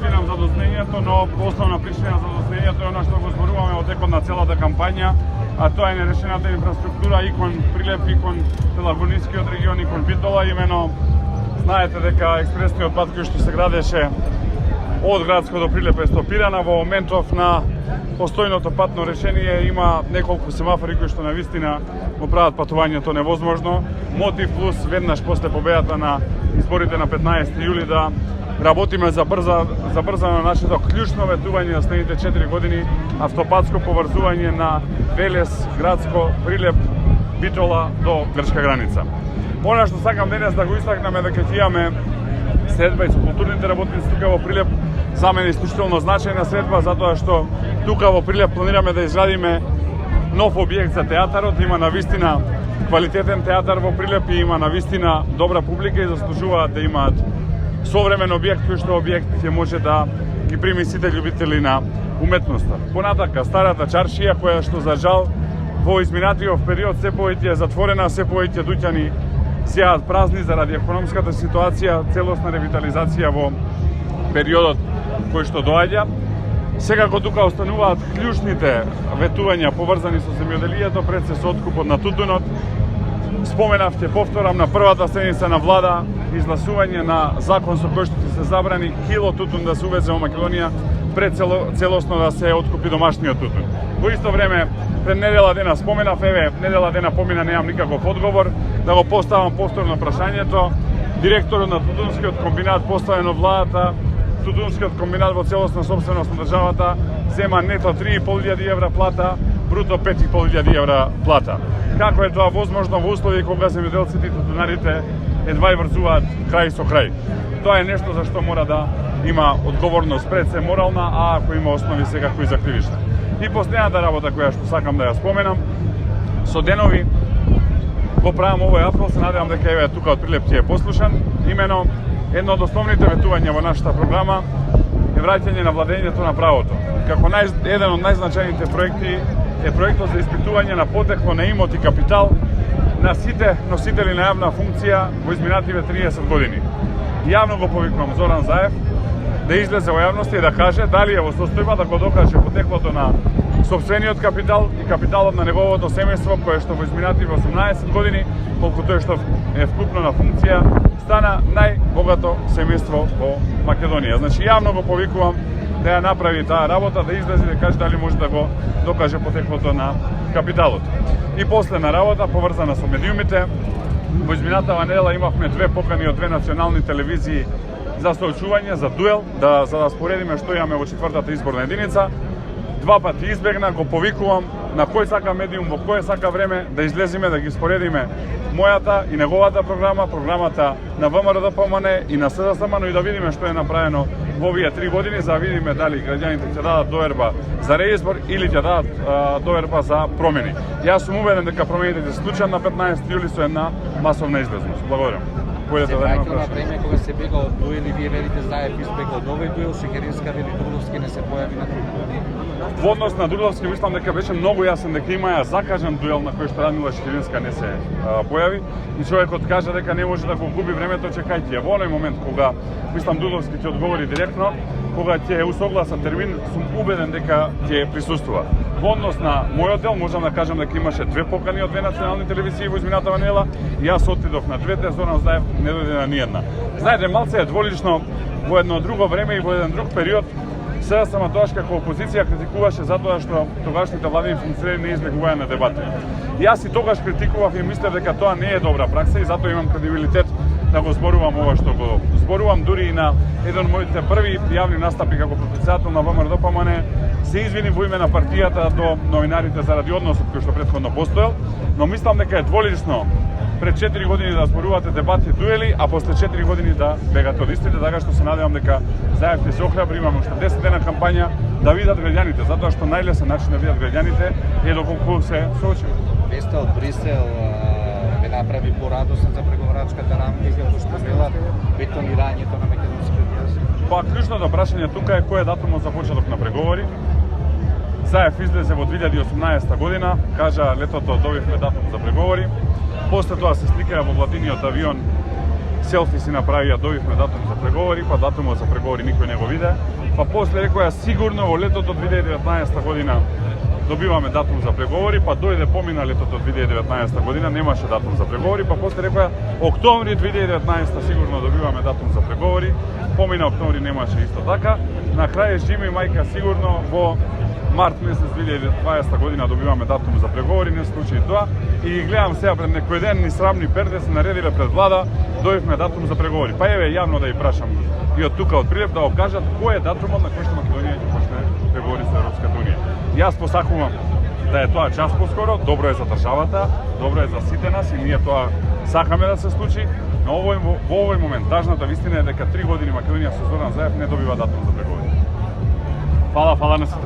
разбирам задоснењето, но основна причина за задоснењето е она што го зборуваме од текот на целата кампања, а тоа е нерешената инфраструктура и кон Прилеп, и кон Пелагонискиот регион, и кон Битола. Имено, знаете дека експресниот пат кој што се градеше од Градско до Прилеп е стопирана. Во моментов на постојното патно решение има неколку семафори кои што навистина го прават патувањето невозможно. Мотив плюс веднаш после победата на изборите на 15 јули да работиме за брзано нашето клучно ветување за следните 4 години, автопатско поврзување на Велес, Градско, Прилеп, Битола до грчка граница. Она што сакам денес да го истакнеме дека ќе имаме средба и со културните работници тука во Прилеп, за мене исклучително значајна средба, затоа што тука во Прилеп планираме да изградиме нов објект за театарот. Има навистина квалитетен театар во Прилеп и има навистина добра публика и заслужуваат да имаат современ објект кој што објект ќе може да ги прими сите љубители на уметноста. Понатака, старата чаршија која што за жал во изминатиот период се повеќе е затворена, се повеќе дуќани сеат празни заради економската ситуација, целосна ревитализација во периодот кој што доаѓа. Секако тука остануваат клучните ветувања поврзани со земјоделието, пред се со откупот на тутунот. Споменавте, повторам, на првата седница на влада изгласување на закон со кој што се забрани кило тутун да се увезе во Македонија пред целосно да се откупи домашниот тутун. Во исто време, пред недела дена споменав, недела дена помина, немам никаков одговор, да го поставам повторно прашањето. Директорот на Тутунскиот комбинат поставен од владата, Тутунскиот комбинат во целосна собственост на државата зема нето 3.500 евра плата, бруто 5.500 евра плата. Како е тоа возможно во услови кога земјоделците и тутунарите едва и врзуваат крај со крај? Тоа е нешто за што мора да има одговорност пред се морална, а ако има основи секако и за кривишна. И последната работа која што сакам да ја споменам, со денови го правам овој апел, се надевам дека еве тука од Прилеп ќе е послушан. Имено, едно од основните ветувања во нашата програма е враќање на владењето на правото. Како еден од најзначајните проекти е проектот за испитување на потекло на имот и капитал на сите носители на јавна функција во изминативе 30 години. Јавно го повикувам Зоран Заев да излезе во јавност и да каже дали е во состојба да го докаже потеклото на сопствениот капитал и капиталот на неговото семејство, кое што во изминативе 18 години, колку тој што е вкупно на функција, стана најбогато семејство во Македонија. Значи, јавно го повикувам да ја направи таа работа, да излезе да каже дали може да го докаже потеклото на капиталот. И последна работа, поврзана со медиумите. Во изминатава недела имавме две покани од две национални телевизии за соочување, за дуел, за да споредиме што имаме во четвртата изборна единица. Два пати избегна, го повикувам на кој сака медиум, во кој сака време, да излеземе, да ги споредиме мојата и неговата програма, програмата на ВМРО-ДПМН и на СДСМ, и да видиме што е направено во овие 3 години, за да видиме дали граѓаните ќе дадат доверба за реизбор или ќе дадат доверба за промени. Јас сум убеден дека промените ќе се случат на 15 јули со една масовна излезност. Благодарам. Се враќа на време кога се бега од дуели, вие велите Заев избега од овој дуел, Шекеринска вели Дурловски не се појави на дуел. Во однос на Дурловски мислам дека беше многу јасен дека има закажан дуел на кој што Радмила Шекеринска не се појави и човекот кажа дека не може да го губи времето, чекајте ја. Во оној момент кога мислам Дурловски ќе одговори директно, кога ќе усогласа термин, сум убеден дека ќе присуствува. Во однос на мојот дел можам да кажам дека имаше две покани од две национални телевизии во изминатава недела и јас отидов на двете, Зоран Заев не дојде на ниедна. Знаете, малце е дволично во едно друго време и во еден друг период. Сега сама тоаш како опозиција критикуваше затоа што тогашните владени функционери не избегуваја на дебати. Јас и тогаш критикував и мислев дека тоа не е добра пракса и затоа имам кредибилитет да го зборувам ова што го зборувам. Дури и на еден од моите први јавни настапи како председател на ВМРО-ДПМН се извинив во име на партијата до новинарите заради односот кој што претходно постоел, но мислам дека е дволично пред 4 години да зборувате дебати, дуели, а после 4 години да бегате од истите, така што се надевам дека Заев ќе се охрабри, имаме уште 10 дена кампања да видат граѓаните, затоа што најлесен начин да видат граѓаните е доколку се соочиме. Веста од Брисел ве направи порадосен за преговорачката рамка и како што велат бетонирањето на македонскиот јазик. Па клучното прашање тука е кој е датумот за почеток на преговори. Заев излезе во 2018 година, кажа летото добивме датум за преговори. После тоа се сликаа во владиниот авион селфи си направија, добивме датум за преговори, па датумот за преговори никој не го виде. Па после рекоја сигурно во летото од 2019 година добиваме датум за преговори, па дојде помина летото од 2019 година, немаше датум за преговори, па после рекоја октомври 2019 сигурно добиваме датум за преговори, помина октомври немаше исто така. На крај Жими и мајка сигурно во март месец 2020 година добиваме датум за преговори, не случи тоа. И ги гледам сега пред некој ден ни срамни перде се наредиле пред влада, добивме датум за преговори. Па еве јавно да ја прашам и од тука од Прилеп да го кажат кој е датумот на кој што Македонија ќе почне преговори со Европската унија. Јас посакувам да е тоа час поскоро, добро е за државата, добро е за сите нас и ние тоа сакаме да се случи. Но во овој момент тажната вистина е дека 3 години Македонија со Зоран Заев не добива датум за преговори. Фала на сите.